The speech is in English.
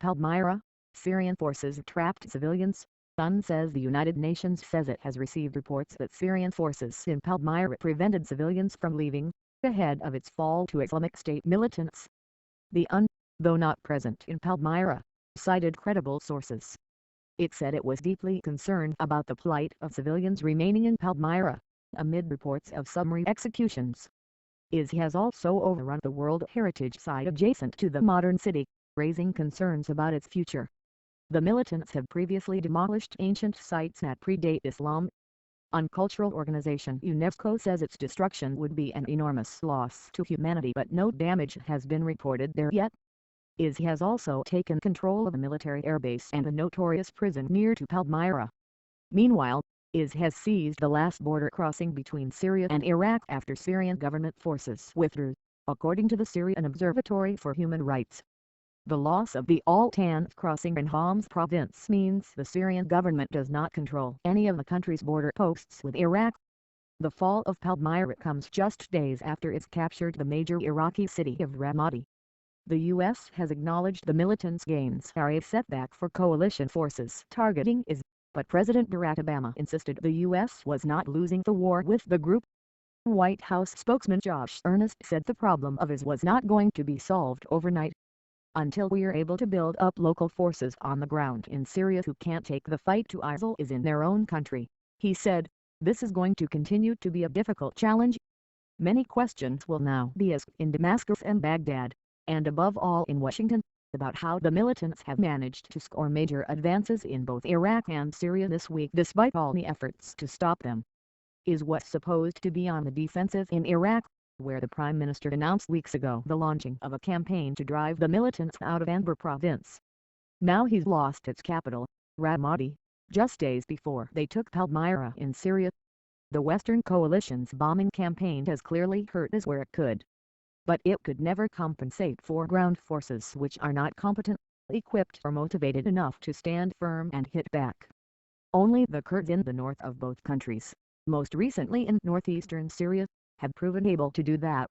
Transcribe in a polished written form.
Palmyra, Syrian forces trapped civilians. Sun says the United Nations says it has received reports that Syrian forces in Palmyra prevented civilians from leaving, ahead of its fall to Islamic State militants. The UN, though not present in Palmyra, cited credible sources. It said it was deeply concerned about the plight of civilians remaining in Palmyra, amid reports of summary executions. IS has also overrun the World Heritage Site adjacent to the modern city, raising concerns about its future. The militants have previously demolished ancient sites that predate Islam. Uncultural organization Unesco says its destruction would be an enormous loss to humanity, but no damage has been reported there yet. IS has also taken control of a military airbase and a notorious prison near to Palmyra. Meanwhile, IS has seized the last border crossing between Syria and Iraq after Syrian government forces withdrew, according to the Syrian Observatory for Human Rights. The loss of the Al-Tanf crossing in Homs province means the Syrian government does not control any of the country's border posts with Iraq. The fall of Palmyra comes just days after it's captured the major Iraqi city of Ramadi. The U.S. has acknowledged the militants' gains are a setback for coalition forces targeting IS, but President Barack Obama insisted the U.S. was not losing the war with the group. White House spokesman Josh Earnest said the problem of IS was not going to be solved overnight. Until we are able to build up local forces on the ground in Syria who can't take the fight to ISIL in their own country, he said, this is going to continue to be a difficult challenge. Many questions will now be asked in Damascus and Baghdad, and above all in Washington, about how the militants have managed to score major advances in both Iraq and Syria this week despite all the efforts to stop them. IS what's supposed to be on the defensive in Iraq, where the Prime Minister announced weeks ago the launching of a campaign to drive the militants out of Anbar province. Now he's lost its capital, Ramadi, just days before they took Palmyra in Syria. The Western coalition's bombing campaign has clearly hurt IS where it could. But it could never compensate for ground forces which are not competent, equipped or motivated enough to stand firm and hit back. Only the Kurds in the north of both countries, most recently in northeastern Syria, have proven able to do that.